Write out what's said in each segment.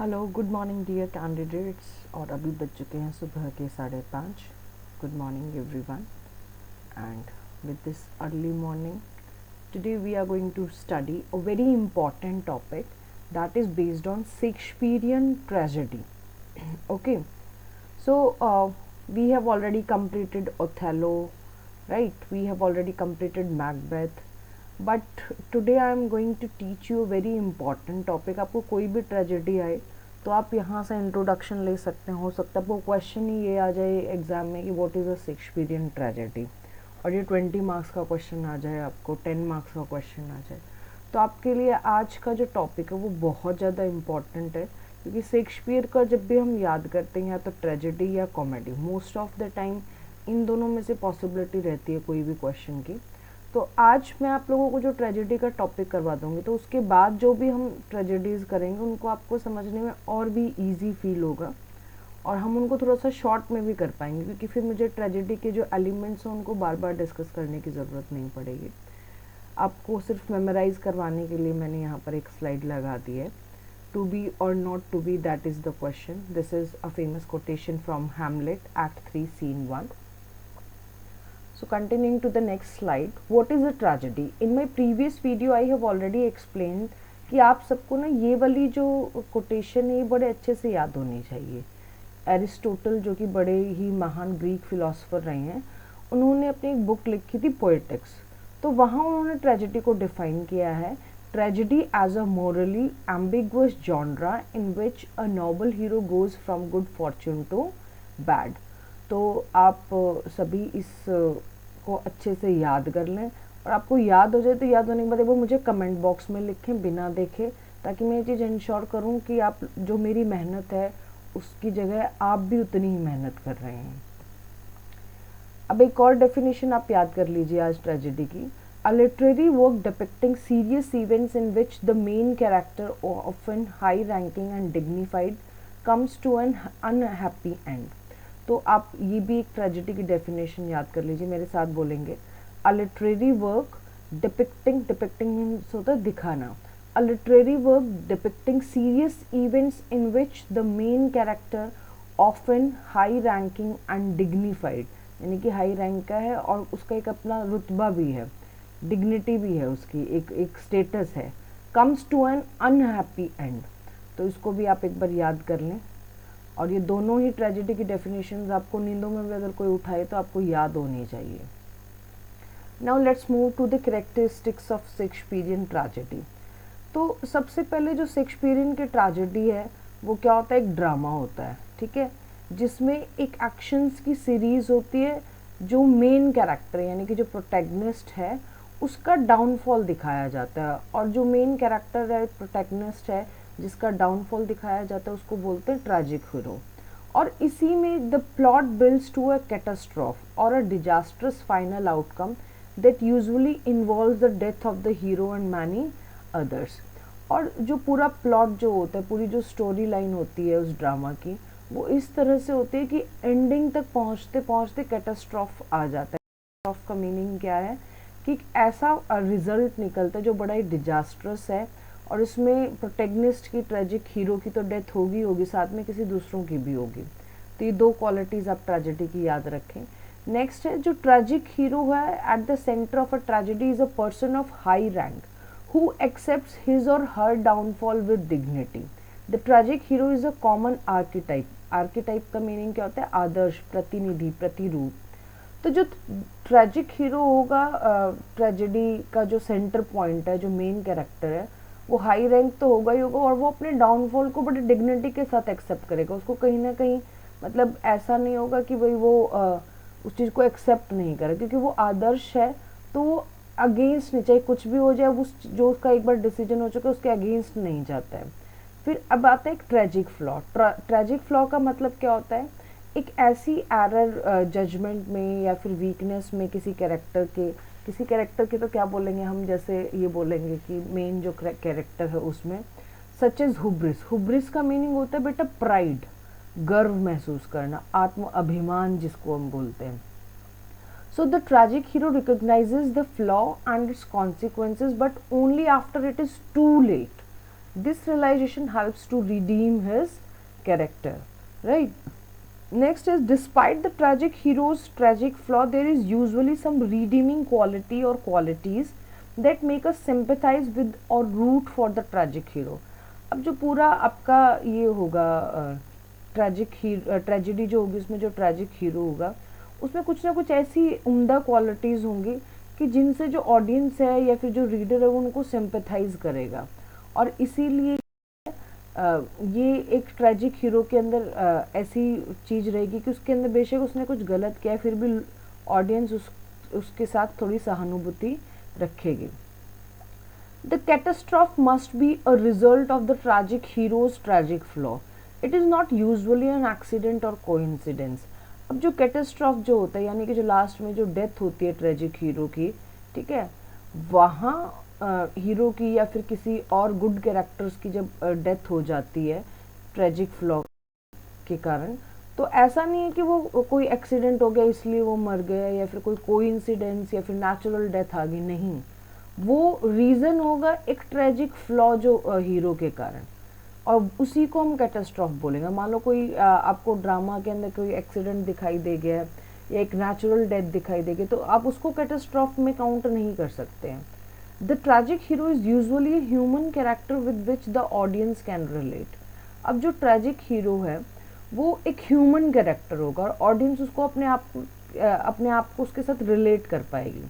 Hello good morning dear candidates. और अभी बज चुके हैं सुबह के 5:30। Good morning everyone. And with this early morning today we are going to study a very important topic that is based on Shakespearean tragedy. Okay, so we have already completed Othello, right? We have already completed Macbeth, but today I am going to teach you a very important topic. आपको कोई भी tragedy आए तो आप यहाँ से introduction ले सकते हैं। हो सकता है आपको क्वेश्चन ही ये आ जाए एग्जाम में कि what is a Shakespearean tragedy, और ये 20 मार्क्स का क्वेश्चन आ जाए, आपको 10 मार्क्स का क्वेश्चन आ जाए। तो आपके लिए आज का जो टॉपिक है वो बहुत ज़्यादा इम्पॉर्टेंट है, क्योंकि शेक्सपियर का जब भी हम याद करते हैं या तो ट्रेजेडी या comedy, most of the time in दोनों में से पॉसिबिलिटी रहती है कोई भी क्वेश्चन की। तो आज मैं आप लोगों को जो ट्रेजेडी का टॉपिक करवा दूँगी, तो उसके बाद जो भी हम ट्रेजेडीज़ करेंगे उनको आपको समझने में और भी ईजी फील होगा, और हम उनको थोड़ा सा शॉर्ट में भी कर पाएंगे, क्योंकि फिर मुझे ट्रेजेडी के जो एलिमेंट्स हैं उनको बार बार डिस्कस करने की ज़रूरत नहीं पड़ेगी। आपको सिर्फ मेमोराइज करवाने के लिए मैंने यहाँ पर एक स्लाइड लगा दी है। To be or not to be, that is the question. This is a famous quotation from Hamlet, act 3 scene 1. So continuing to the next slide, what is a tragedy? In my previous video I have already explained कि आप सबको ना ये वाली जो quotation है ये बड़े अच्छे से याद होनी चाहिए। एरिस्टोटल, जो कि बड़े ही महान ग्रीक फिलोसोफर रहे हैं, उन्होंने अपनी एक बुक लिखी थी पोएटिक्स। तो वहाँ उन्होंने ट्रेजेडी को डिफाइन किया है, tragedy as a morally ambiguous genre in which a noble hero goes from good fortune to bad. तो आप सभी इस को अच्छे से याद कर लें, और आपको याद हो जाए तो याद होने के बाद वो मुझे कमेंट बॉक्स में लिखें बिना देखे, ताकि मैं ये चीज़ इंश्योर करूं कि आप जो मेरी मेहनत है उसकी जगह आप भी उतनी ही मेहनत कर रहे हैं। अब एक और डेफिनेशन आप याद कर लीजिए आज ट्रेजेडी की। A literary work depicting serious events in which the main character often high ranking and dignified comes to an unhappy end. तो आप ये भी एक ट्रेजेडी की डेफिनेशन याद कर लीजिए, मेरे साथ बोलेंगे। अ लिटरेरी वर्क डिपिक्टिंग मीन्स होता है दिखाना। अ literary work depicting serious events in which the main character often high ranking and dignified, यानी कि हाई रैंक का है और उसका एक अपना रुतबा भी है, डिग्निटी भी है, उसकी एक स्टेटस है। Comes to an unhappy end, तो इसको भी आप एक बार याद कर लें। और ये दोनों ही ट्रेजेडी की डेफिनेशंस आपको नींदों में भी अगर कोई उठाए तो आपको याद होनी चाहिए। Now let's move to the characteristics of Shakespearean tragedy. तो सबसे पहले जो शेक्सपियरियन की ट्रेजेडी है वो क्या होता है, एक ड्रामा होता है, ठीक है, जिसमें एक एक्शंस की सीरीज होती है। जो मेन कैरेक्टर यानी कि जो प्रोटैगनिस्ट है उसका डाउनफॉल दिखाया जाता है, और जो मेन कैरेक्टर है, प्रोटैगनिस्ट है, जिसका डाउनफॉल दिखाया जाता है उसको बोलते हैं ट्रैजिक हीरो। और इसी में the plot builds to a catastrophe और a disastrous final outcome that usually involves the death of the hero and many others. और जो पूरा प्लॉट जो होता है, पूरी जो स्टोरी लाइन होती है उस ड्रामा की, वो इस तरह से होती है कि एंडिंग तक पहुंचते पहुंचते कैटास्ट्रॉफ आ जाता है। कैटास्ट्रॉफ का मीनिंग क्या है कि ऐसा रिजल्ट निकलता है जो बड़ा ही डिजास्ट्रस है, और इसमें प्रोटैगनिस्ट की, ट्रेजिक हीरो की तो डेथ होगी, साथ में किसी दूसरों की भी होगी। तो ये दो क्वालिटीज़ आप ट्रेजेडी की याद रखें। नेक्स्ट है, जो ट्रेजिक हीरो है, at the centre of a tragedy is a person of high rank who accepts his और her downfall with dignity. The tragic hero is a common archetype. Archetype का meaning क्या होता है, आदर्श, प्रतिनिधि, प्रतिरूप। तो जो ट्रेजिक हीरो होगा, ट्रेजेडी का जो सेंटर पॉइंट है, जो मेन कैरेक्टर है, वो हाई रैंक तो होगा ही होगा, और वो अपने डाउनफॉल को बड़े डिग्निटी के साथ एक्सेप्ट करेगा। उसको कहीं ना कहीं मतलब ऐसा नहीं होगा कि भाई वो उस चीज़ को एक्सेप्ट नहीं करे, क्योंकि वो आदर्श है। तो वो अगेंस्ट नहीं, चाहे कुछ भी हो जाए, उस जो उसका एक बार डिसीजन हो चुका है उसके अगेंस्ट नहीं जाता है। फिर अब आता है एक ट्रेजिक फ्लॉ। ट्रेजिक फ्लॉ का मतलब क्या होता है, एक ऐसी एरर जजमेंट में या फिर वीकनेस में किसी कैरेक्टर के तो क्या बोलेंगे हम, जैसे ये बोलेंगे कि मेन जो कैरेक्टर है उसमें, सच एज हुब्रिस। हुब्रिस का मीनिंग होता है बेटा प्राइड, गर्व महसूस करना, आत्म अभिमान जिसको हम बोलते हैं। So the tragic hero recognises the flaw and its consequences, but only after it is too late. This realization helps to redeem his character, right? Next is, despite the tragic hero's tragic flaw, there is usually some redeeming quality or qualities that make us sympathize with or root for the tragic hero. अब जो पूरा आपका ये होगा tragedy जो होगी, उसमें जो ट्रैजिक हीरो होगा उसमें कुछ ना कुछ ऐसी उम्दा क्वालिटीज़ होंगी कि जिनसे जो ऑडियंस है या फिर जो रीडर है वो उनको सिंपैथाइज करेगा। और इसीलिए ये एक ट्रैजिक हीरो के अंदर ऐसी चीज़ रहेगी कि उसके अंदर बेशक उसने कुछ गलत किया फिर भी ऑडियंस उसके साथ थोड़ी सहानुभूति रखेगी। The catastrophe must be a result of the tragic hero's tragic flaw. It is not usually an accident or coincidence. अब जो कैटास्ट्रॉफ जो होता है यानी कि जो लास्ट में जो डेथ होती है ट्रेजिक हीरो की, ठीक है, वहाँ हीरो की या फिर किसी और गुड कैरेक्टर्स की जब डेथ हो जाती है ट्रेजिक फ्लॉ के कारण, तो ऐसा नहीं है कि वो कोई एक्सीडेंट हो गया इसलिए वो मर गया या फिर कोई कोइंसिडेंस या फिर नेचुरल डेथ आ गई, नहीं, वो रीज़न होगा एक ट्रेजिक फ्लॉ जो हीरो के कारण, और उसी को हम कैटास्ट्रॉफ बोलेंगे। मान लो कोई आपको ड्रामा के अंदर कोई एक्सीडेंट दिखाई दे गया है या एक नेचुरल डेथ दिखाई देगी तो आप उसको कैटास्ट्रॉफ में काउंट नहीं कर सकते हैं। The tragic hero is usually human character with which the audience can relate. अब जो ट्रैजिक हीरो है वो एक ह्यूमन कैरेक्टर होगा और ऑडियंस उसको अपने आप को उसके साथ रिलेट कर पाएगी।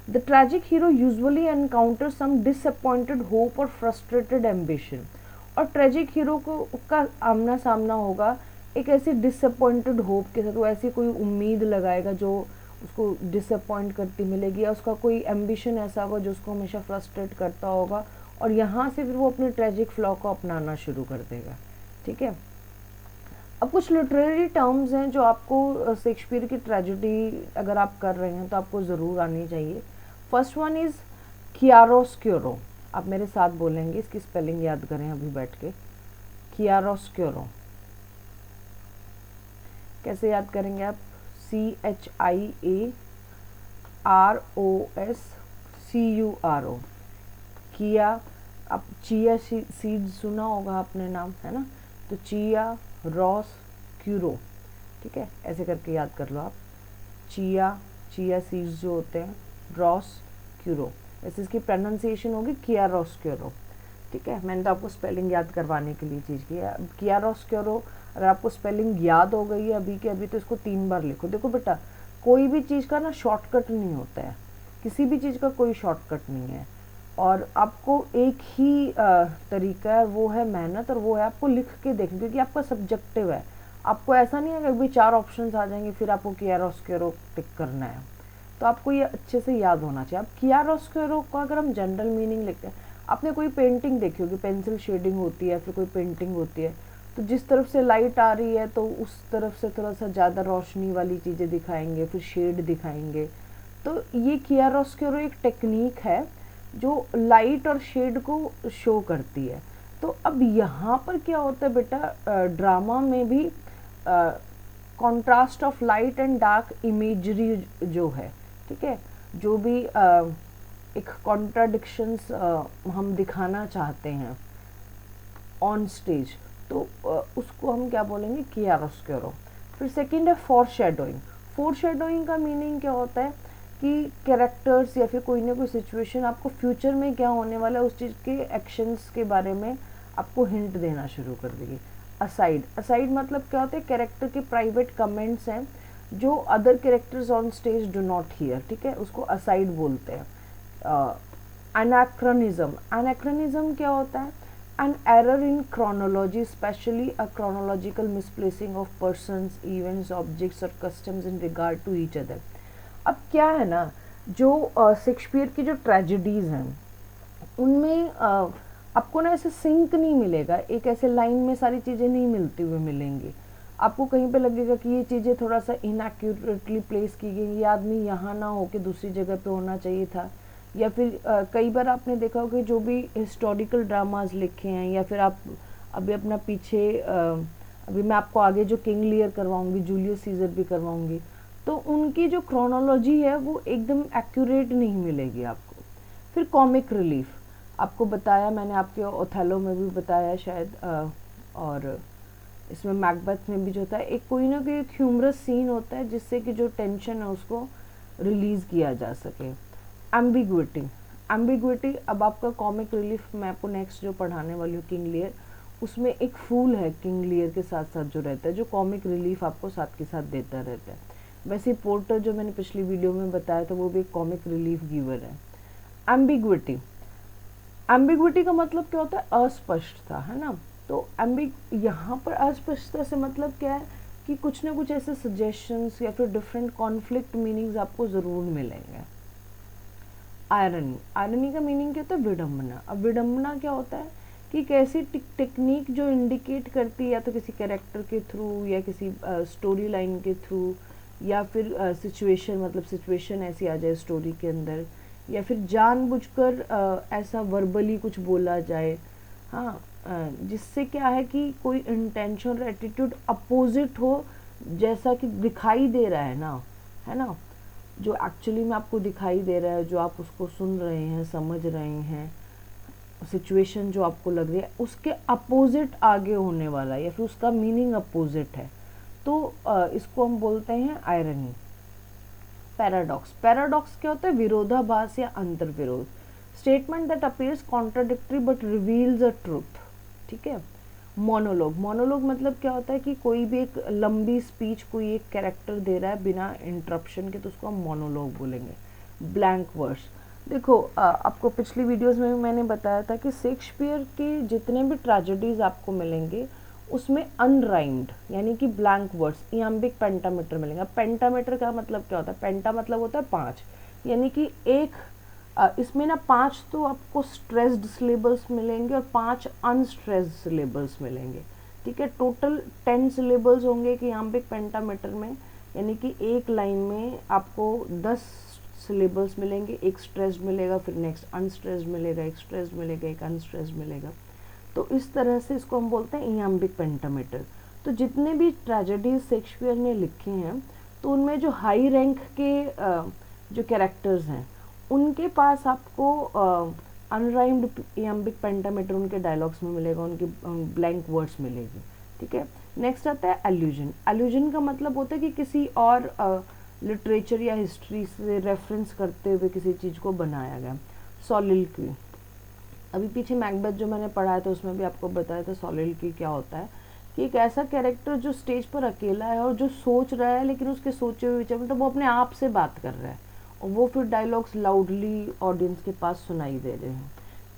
The tragic hero usually encounter some disappointed hope और फ्रस्ट्रेटेड एम्बिशन। और ट्रेजिक हीरो को का आमना सामना होगा एक ऐसी डिसअपॉइंटेड होप के साथ, वो ऐसी कोई उम्मीद लगाएगा जो उसको डिसअपॉइंट करती मिलेगी, या उसका कोई एम्बिशन ऐसा होगा जो उसको हमेशा फ्रस्ट्रेट करता होगा, और यहाँ से फिर वो अपने ट्रेजिक फ्लॉ को अपनाना शुरू कर देगा। ठीक है, अब कुछ लिटरेरी टर्म्स हैं जो आपको शेक्सपियर की ट्रेजेडी अगर आप कर रहे हैं तो आपको ज़रूर आनी चाहिए। First one is chiaroscuro. आप मेरे साथ बोलेंगे, इसकी स्पेलिंग याद करें अभी बैठ के। चियारोस्क्योरो कैसे याद करेंगे आप? CHIAROSCURO। किया, आप चिया सीड सुना होगा आपने नाम, है ना, तो चिया रॉस क्यूरो, ठीक है, ऐसे करके याद कर लो आप। चिया सीड्स जो होते हैं, रॉस क्यूरो, वैसे इसकी प्रोनाउंसिएशन होगी कियारोस्क्योरो। ठीक है, मैंने तो आपको स्पेलिंग याद करवाने के लिए चीज़ की है। कियारोस्क्योरो अगर आपको स्पेलिंग याद हो गई है अभी के अभी तो इसको 3 बार लिखो। देखो बेटा, कोई भी चीज़ का ना शॉर्टकट नहीं होता है, किसी भी चीज़ का कोई शॉर्टकट नहीं है, और आपको एक ही तरीका है, वो है मेहनत, और वो है आपको लिख के देखना, क्योंकि आपका सब्जेक्टिव है। आपको ऐसा नहीं है कि अभी 4 ऑप्शंस आ जाएंगे फिर आपको कियारोस्क्योरो टिक करना है, तो आपको ये अच्छे से याद होना चाहिए। अब कियारोस्क्योरो का अगर हम जनरल मीनिंग लिखते हैं, आपने कोई पेंटिंग देखी होगी, पेंसिल शेडिंग होती है, फिर कोई पेंटिंग होती है, तो जिस तरफ से लाइट आ रही है तो उस तरफ से थोड़ा सा ज़्यादा रोशनी वाली चीज़ें दिखाएंगे, फिर शेड दिखाएंगे। तो ये कियारोस्क्योरो एक टेक्निक है जो लाइट और शेड को शो करती है। तो अब यहाँ पर क्या होता है बेटा, ड्रामा में भी contrast of light and dark imagery जो है, ठीक है, जो भी एक कॉन्ट्राडिक्शंस हम दिखाना चाहते हैं ऑन स्टेज, तो उसको हम क्या बोलेंगे, कियारोस्क्योरो। फिर सेकंड है फोरशैडोइंग। फोरशैडोइंग का मीनिंग क्या होता है कि कैरेक्टर्स या फिर कोई ना कोई सिचुएशन आपको फ्यूचर में क्या होने वाला है उस चीज़ के एक्शंस के बारे में आपको हिंट देना शुरू कर देगी। असाइड मतलब क्या होता है, कैरेक्टर के प्राइवेट कमेंट्स हैं जो other characters on stage do not here, ठीक है, उसको असाइड बोलते हैं। एनाक्रोनिज्म क्या होता है, an error in chronology, specially a chronological misplacing of persons, events, objects और customs in regard to each other. अब क्या है ना, जो शेक्सपियर की जो ट्रेजेडीज़ हैं उनमें आपको ना ऐसे सिंक नहीं मिलेगा, एक ऐसे लाइन में सारी चीज़ें नहीं मिलती हुए मिलेंगी। आपको कहीं पे लगेगा कि ये चीज़ें थोड़ा सा इनएक्यूरेटली प्लेस की गई, ये आदमी यहाँ ना हो के दूसरी जगह पे होना चाहिए था, या फिर कई बार आपने देखा होगा जो भी हिस्टोरिकल ड्रामाज लिखे हैं, या फिर आप अभी अपना पीछे अभी मैं आपको आगे जो किंग लियर करवाऊँगी, जूलियस सीजर भी करवाऊँगी, तो उनकी जो क्रोनोलॉजी है वो एकदम एक्यूरेट नहीं मिलेगी आपको। फिर कॉमिक रिलीफ, आपको बताया मैंने, आपके ओथेलो में भी बताया शायद, और इसमें मैकबेथ में भी जो होता है एक कोई ना कोई एक ह्यूमरस सीन होता है जिससे कि जो टेंशन है उसको रिलीज़ किया जा सके। एम्बिग्विटी, एम्बिग्विटी, अब आपका कॉमिक रिलीफ मैं आपको नेक्स्ट जो पढ़ाने वाली हूँ किंग लियर, उसमें एक फूल है किंग लियर के साथ साथ जो रहता है, जो कॉमिक रिलीफ आपको साथ के साथ देता रहता है। वैसे पोर्टर जो मैंने पिछली वीडियो में बताया था वो भी एक कॉमिक रिलीफ गिवर है। एम्बिग्विटी, एम्बिग्विटी का मतलब क्या होता है? अस्पष्टता, है ना। तो यहाँ पर अस्पष्टता से मतलब क्या है कि कुछ ना कुछ ऐसे सजेशंस या फिर डिफरेंट कॉन्फ्लिक्ट मीनिंग्स आपको ज़रूर मिलेंगे। आयरनी, आयरनी का मीनिंग क्या होता है? विडम्बना। अब विडम्बना क्या होता है कि कैसी टेक्निक जो इंडिकेट करती है या तो किसी कैरेक्टर के थ्रू या किसी स्टोरी लाइन के थ्रू या फिर सिचुएशन, मतलब सिचुएशन ऐसी आ जाए स्टोरी के अंदर, या फिर जानबूझकर ऐसा वर्बली कुछ बोला जाए, हाँ, जिससे क्या है कि कोई इंटेंशन और एटीट्यूड अपोजिट हो, जैसा कि दिखाई दे रहा है ना, जो एक्चुअली में आपको दिखाई दे रहा है, जो आप उसको सुन रहे हैं, समझ रहे हैं, सिचुएशन जो आपको लग रही है उसके अपोजिट आगे होने वाला है या फिर उसका मीनिंग अपोजिट है, तो इसको हम बोलते हैं आयरनी। पैराडॉक्स, पैराडॉक्स क्या होता है? विरोधाभास या अंतर विरोध। Statement that appears contradictory but reveals a truth, ठीक है। मोनोलॉग, मोनोलॉग मतलब क्या होता है कि कोई भी एक लंबी स्पीच कोई एक कैरेक्टर दे रहा है बिना इंटरप्शन के, तो उसको हम मोनोलॉग बोलेंगे। ब्लैंक वर्स, देखो आपको पिछली वीडियोस में भी मैंने बताया था कि शेक्सपियर के जितने भी ट्रेजेडीज आपको मिलेंगे उसमें अनराइम्ड यानी कि ब्लैंक वर्ड्स, इयाम्बिक पेंटामीटर मिलेंगे। पेंटामीटर का मतलब क्या होता है? पेंटा मतलब होता है 5, यानी कि एक इसमें ना 5 तो आपको स्ट्रेस्ड सिलेबल्स मिलेंगे और 5 अनस्ट्रेस्ड सिलेबल्स मिलेंगे, ठीक है। टोटल 10 सिलेबल्स होंगे कि इयाम्बिक पेंटामीटर में, यानी कि एक लाइन में आपको 10 सिलेबल्स मिलेंगे, एक स्ट्रेस्ड मिलेगा, फिर नेक्स्ट अनस्ट्रेस्ड मिलेगा, एक स्ट्रेस्ड मिलेगा, एक अनस्ट्रेस्ड मिलेगा। तो इस तरह से इसको हम बोलते हैं इयाम्बिक पेंटामीटर। तो जितने भी ट्रेजेडीज शेक्सपियर ने लिखे हैं तो उनमें जो हाई रैंक के जो कैरेक्टर्स हैं उनके पास आपको अनराइम्ड इयाम्बिक पेंटामीटर उनके डायलॉग्स में मिलेगा, उनकी ब्लैंक वर्ड्स मिलेगी, ठीक है। नेक्स्ट आता है एल्यूजन। एल्यूजन का मतलब होता है कि किसी और लिटरेचर या हिस्ट्री से रेफरेंस करते हुए किसी चीज़ को बनाया गया। सॉलिलोक्वी, अभी पीछे मैकबेथ जो मैंने पढ़ाया था उसमें भी आपको बताया था सॉलिलोक्वी क्या होता है कि एक ऐसा कैरेक्टर जो स्टेज पर अकेला है और जो सोच रहा है लेकिन उसके सोचे हुए विचार मतलब वो अपने आप से बात कर रहा है और वो फिर डायलॉग्स लाउडली ऑडियंस के पास सुनाई दे रहे हैं।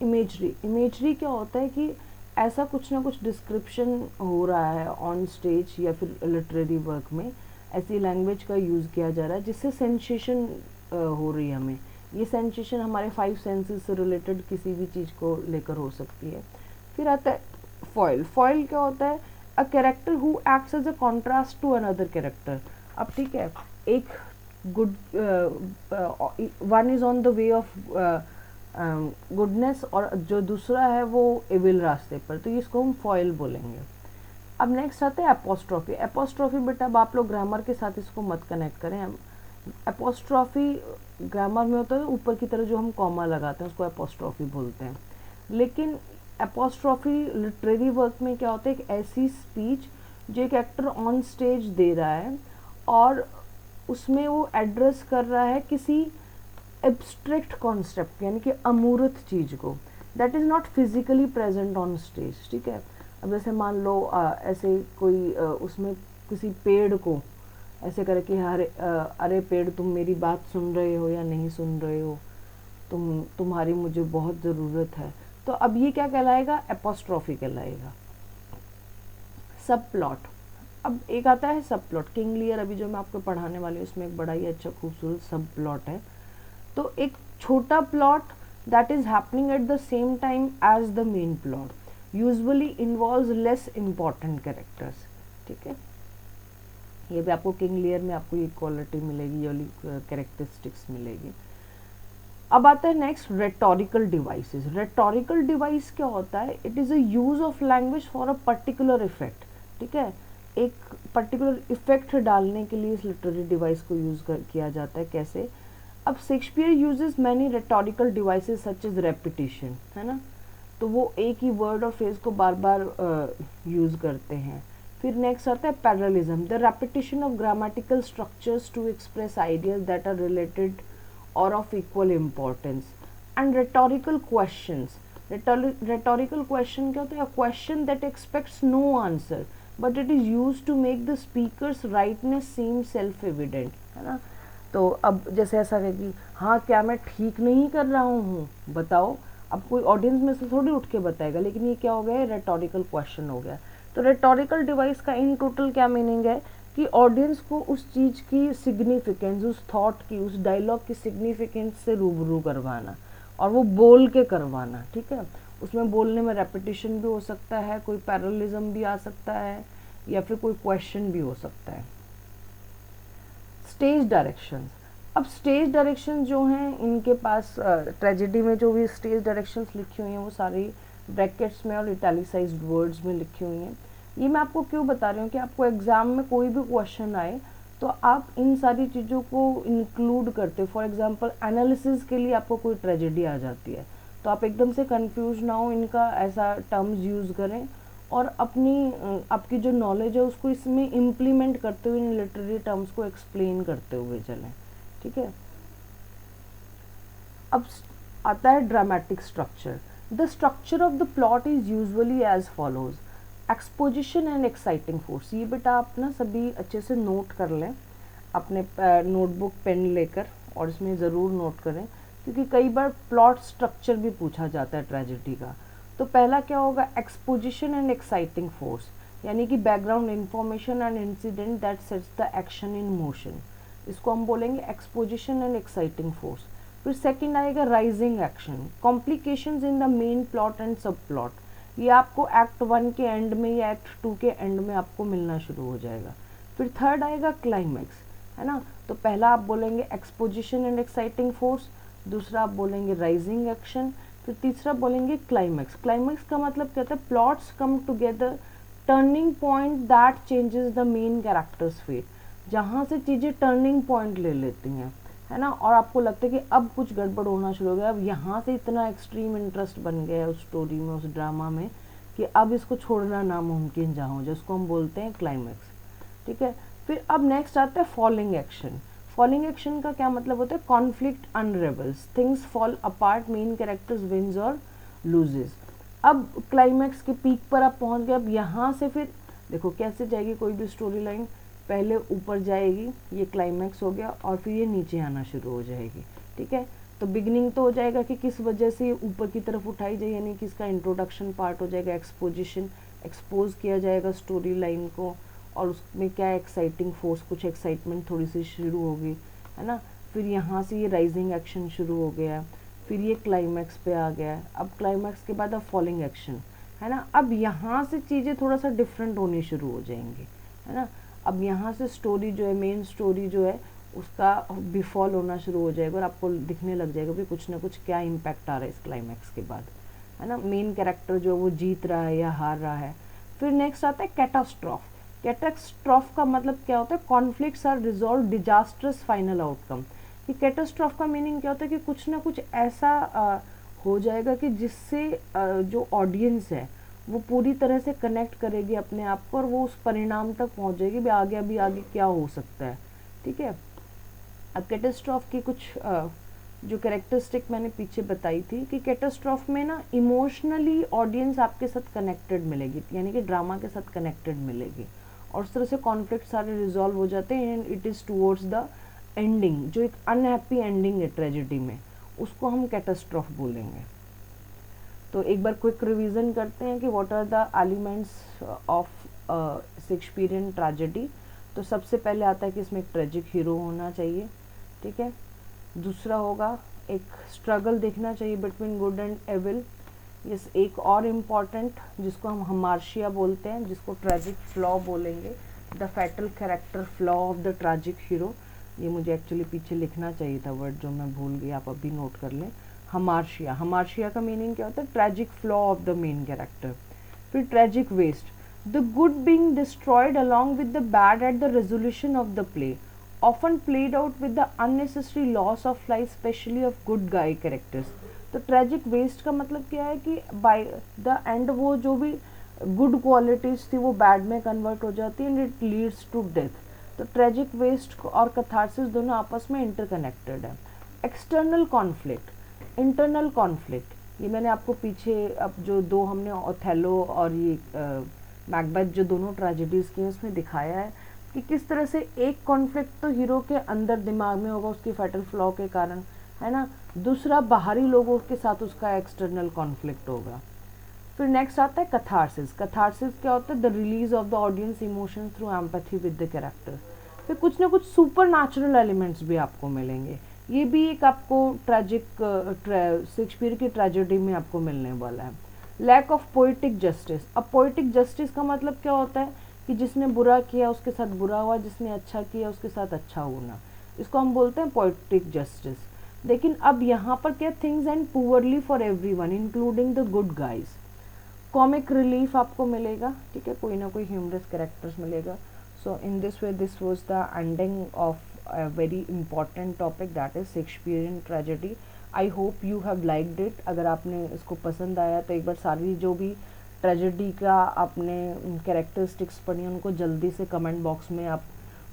इमेजरी, इमेजरी क्या होता है कि ऐसा कुछ ना कुछ डिस्क्रिप्शन हो रहा है ऑन स्टेज या फिर लिटरेरी वर्क में, ऐसी लैंग्वेज का यूज़ किया जा रहा है जिससे सेंसेशन हो रही है हमें। ये सेंसेशन हमारे 5 सेंसेस से रिलेटेड किसी भी चीज़ को लेकर हो सकती है। फिर आता है फॉयल। फॉयल क्या होता है? A character who acts as a contrast to another character. अब ठीक है, एक good one is on the way of goodness और जो दूसरा है वो एविल रास्ते पर, तो इसको हम फॉयल बोलेंगे। अब नेक्स्ट आते हैं एपोस्ट्रॉफी। एपोस्ट्रॉफी बेटा अब आप लोग ग्रामर के साथ इसको मत कनेक्ट करें। एपोस्ट्रॉफी ग्रामर में होता है ऊपर की तरह जो हम कॉमा लगाते हैं उसको एपोस्ट्रॉफी बोलते हैं, लेकिन एपोस्ट्रॉफी लिटरेरी वर्क में क्या होता है? एक ऐसी स्पीच जो एक एक्टर ऑन स्टेज दे रहा है और उसमें वो एड्रेस कर रहा है किसी एब्स्ट्रैक्ट कॉन्सेप्ट यानी कि अमूर्त चीज़ को, that is not physically present on stage, ठीक है। अब जैसे मान लो ऐसे कोई उसमें किसी पेड़ को ऐसे करे कि अरे पेड़ तुम मेरी बात सुन रहे हो या नहीं सुन रहे हो, तुम्हारी मुझे बहुत ज़रूरत है, तो अब ये क्या कहलाएगा? एपोस्ट्रॉफी कहलाएगा। सब प्लॉट, अब एक आता है सब प्लॉट। किंग लियर अभी जो मैं आपको पढ़ाने वाली हूँ उसमें एक बड़ा ही अच्छा खूबसूरत सब प्लॉट है। तो एक छोटा plot that is happening at the same time as the main plot usually involves less important characters, ठीक है। ये भी आपको किंग लियर में आपको ये क्वालिटी मिलेगी, ये कैरेक्टरिस्टिक्स मिलेगी। अब आता है next rhetorical devices. Rhetorical device क्या होता है? It is a use of language for a particular effect, ठीक है। एक पर्टिकुलर इफेक्ट डालने के लिए इस लिटरेरी डिवाइस को यूज़ किया जाता है। कैसे? अब Shakespeare uses many rhetorical devices such as repetition, है ना, तो वो एक ही वर्ड और फ्रेज को बार बार यूज करते हैं. फिर नेक्स्ट आता है parallelism, the repetition of grammatical structures to express ideas that are related or of equal importance. And rhetorical questions, rhetorical question क्या होता है, question that expects no answer but it is use to make the speaker's rightness seem self evident, है ना. तो अब जैसे ऐसा है कि हाँ क्या मैं ठीक नहीं कर रहा हूँ बताओ, अब कोई ऑडियंस में से थोड़ी उठ के बताएगा, लेकिन ये क्या हो गया, रेटोरिकल क्वेश्चन हो गया. तो रेटोरिकल डिवाइस का इन टोटल क्या मीनिंग है कि ऑडियंस को उस चीज़ की सिग्निफिकेंस, उस थॉट की, उस डायलॉग की सिग्निफिकेंस से रूबरू करवाना और वो बोल के करवाना. ठीक है, उसमें बोलने में रेपिटेशन भी हो सकता है, कोई पैरेललिज्म भी आ सकता है, या फिर कोई क्वेश्चन भी हो सकता है. स्टेज डायरेक्शंस, अब स्टेज डायरेक्शन जो हैं इनके पास ट्रेजेडी में जो भी स्टेज डायरेक्शंस लिखी हुई हैं वो सारी ब्रैकेट्स में और इटैलिसाइज्ड वर्ड्स में लिखी हुई हैं. ये मैं आपको क्यों बता रही हूँ कि आपको एग्जाम में कोई भी क्वेश्चन आए तो आप इन सारी चीज़ों को इंक्लूड करते. फॉर एग्जांपल एनालिसिस के लिए आपको कोई ट्रेजेडी आ जाती है तो आप एकदम से कंफ्यूज ना हो, इनका ऐसा टर्म्स यूज़ करें और अपनी आपकी जो नॉलेज है उसको इसमें इम्प्लीमेंट करते हुए इन लिटरेरी टर्म्स को एक्सप्लेन करते हुए चलें. ठीक है, अब आता है dramatic structure. The structure of the plot is usually as follows, exposition and exciting force. ये बेटा आप ना सभी अच्छे से नोट कर लें अपने नोटबुक पेन लेकर, और इसमें ज़रूर नोट करें क्योंकि कई बार प्लॉट स्ट्रक्चर भी पूछा जाता है ट्रेजेडी का. तो पहला क्या होगा, एक्सपोजिशन एंड एक्साइटिंग फोर्स, यानी कि background information and incident that sets the action in motion, इसको हम बोलेंगे एक्सपोजिशन एंड एक्साइटिंग फोर्स. फिर सेकंड आएगा rising action, complications in the main plot and सब प्लॉट. ये आपको एक्ट 1 के एंड में या एक्ट 2 के एंड में आपको मिलना शुरू हो जाएगा. फिर थर्ड आएगा क्लाइमैक्स, है ना. तो पहला आप बोलेंगे एक्सपोजिशन एंड एक्साइटिंग फोर्स, दूसरा आप बोलेंगे राइजिंग एक्शन, फिर तीसरा बोलेंगे क्लाइमैक्स. क्लाइमैक्स का मतलब क्या होता है, plots come together, turning point that changes the main characters fate, जहाँ से चीज़ें टर्निंग पॉइंट ले लेती हैं, है ना, और आपको लगता है कि अब कुछ गड़बड़ होना शुरू हो गया, अब यहाँ से इतना एक्सट्रीम इंटरेस्ट बन गया है उस स्टोरी में, उस ड्रामा में, कि अब इसको छोड़ना नामुमकिन जहाँ हो, जिसको हम बोलते हैं क्लाइमैक्स. ठीक है, फिर अब नेक्स्ट आता है फॉलिंग एक्शन. फॉलिंग एक्शन का क्या मतलब होता है, conflict unravels, things fall apart, main characters wins और लूजेस. अब क्लाइमैक्स के पीक पर आप पहुँच गए. अब यहाँ से फिर देखो कैसे जाएगी कोई भी स्टोरी लाइन, पहले ऊपर जाएगी, ये क्लाइमैक्स हो गया, और फिर ये नीचे आना शुरू हो जाएगी. ठीक है, तो बिगनिंग तो हो जाएगा कि किस वजह से ऊपर की तरफ उठाई जाए, यानी कि इसका इंट्रोडक्शन पार्ट हो जाएगा, एक्सपोजिशन, एक्सपोज किया जाएगा स्टोरी लाइन को, और उसमें क्या एक्साइटिंग फोर्स, कुछ एक्साइटमेंट थोड़ी सी शुरू होगी, है ना. फिर यहाँ से ये राइजिंग एक्शन शुरू हो गया, फिर ये क्लाइमैक्स पे आ गया. अब क्लाइमैक्स के बाद अब फॉलिंग एक्शन, है ना. अब यहाँ से चीज़ें थोड़ा सा डिफरेंट होनी शुरू हो जाएंगी, है ना. अब यहाँ से स्टोरी जो है, मेन स्टोरी जो है, उसका बिफॉल होना शुरू हो जाएगा और आपको दिखने लग जाएगा कि कुछ ना कुछ क्या इम्पैक्ट आ रहा है इस क्लाइमैक्स के बाद, है ना. मेन कैरेक्टर जो है वो जीत रहा है या हार रहा है. फिर नेक्स्ट आता है कैटास्ट्रॉफ. कैटास्ट्रॉफ का मतलब क्या होता है, conflicts are resolve disastrous final outcome. कि कैटास्ट्रॉफ का मीनिंग क्या होता है कि कुछ ना कुछ ऐसा हो जाएगा कि जिससे जो ऑडियंस है वो पूरी तरह से कनेक्ट करेगी अपने आप को, और वो उस परिणाम तक पहुंच जाएगी भी आगे क्या हो सकता है. ठीक है, अब कैटास्ट्रॉफ की कुछ जो कैरेक्टरिस्टिक मैंने पीछे बताई थी कि कैटास्ट्रॉफ में ना इमोशनली ऑडियंस आपके साथ कनेक्टेड मिलेगी, यानी कि ड्रामा के साथ कनेक्टेड मिलेगी, और उस तरह से कॉन्फ्लिक्ट सारे रिजॉल्व हो जाते हैं and it is towards the ending. जो एक अनहैप्पी एंडिंग है ट्रेजेडी में, उसको हम कैटास्ट्रॉफ बोलेंगे. तो एक बार क्विक रिवीजन करते हैं कि what are the elements of Shakespearean tragedy. तो सबसे पहले आता है कि इसमें एक ट्रेजिक हीरो होना चाहिए. ठीक है, दूसरा होगा एक स्ट्रगल देखना चाहिए between good and evil. Yes, एक और इम्पॉर्टेंट जिसको हम हमार्शिया बोलते हैं, जिसको ट्रेजिक फ्लॉ बोलेंगे, the fatal character flaw of the tragic hero. ये मुझे एक्चुअली पीछे लिखना चाहिए था वर्ड, जो मैं भूल गई, आप अभी नोट कर लें. हमार्शिया, हमार्शिया का मीनिंग क्या होता है, tragic flaw of the main character. फिर tragic waste, the good being destroyed along with the bad at the resolution of the play. often played out with the unnecessary loss of life, especially of good guy characters. तो tragic waste का मतलब क्या है कि by the end वो जो भी good qualities थी वो बैड में कन्वर्ट हो जाती है and it leads to death. तो ट्रेजिक वेस्ट और कथारसिस दोनों आपस में इंटरकनेक्टेड है। एक्सटर्नल कॉन्फ्लिक्ट, इंटरनल कॉन्फ्लिक्ट, ये मैंने आपको पीछे अब जो दो हमने ओथेलो और ये मैकबेथ जो दोनों ट्रेजेडीज़ की हैं उसमें दिखाया है कि किस तरह से एक कॉन्फ्लिक्ट तो हीरो के अंदर दिमाग में होगा उसकी फैटल फ्लॉ के कारण, है ना, दूसरा बाहरी लोगों के साथ उसका एक्सटर्नल कॉन्फ्लिक्ट होगा। फिर नेक्स्ट आता है कथारसिस। कथारसिस क्या होता है? The release of the audience emotion through empathy with the character. फिर कुछ ना कुछ सुपर नेचुरल एलिमेंट्स भी आपको मिलेंगे, ये भी एक आपको ट्रेजिक शेक्सपियर की ट्रेजेडी में आपको मिलने वाला है। Lack of poetic justice. अब पोइटिक जस्टिस का मतलब क्या होता है कि जिसने बुरा किया उसके साथ बुरा हुआ, जिसने अच्छा किया उसके साथ अच्छा होना, इसको हम बोलते हैं पोइटिक जस्टिस। लेकिन अब यहाँ पर क्या, things and poorly for everyone including the good guys. Comic relief आपको मिलेगा, ठीक है, कोई ना कोई ह्यूमरस कैरेक्टर्स मिलेगा। So in this way this was the ending of a very important topic, that is Shakespearean tragedy. I hope you have liked it. अगर आपने इसको पसंद आया तो एक बार सारी जो भी ट्रेजेडी का आपने कैरेक्टरिस्टिक्स पढ़ी उनको जल्दी से कमेंट बॉक्स में आप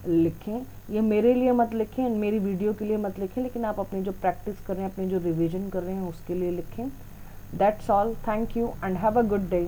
लिखें। ये मेरे लिए मत लिखें, मेरी वीडियो के लिए मत लिखें, लेकिन आप अपनी जो प्रैक्टिस कर रहे हैं, अपनी जो रिविजन कर रहे हैं उसके लिए लिखें। That's all, thank you and have a good day.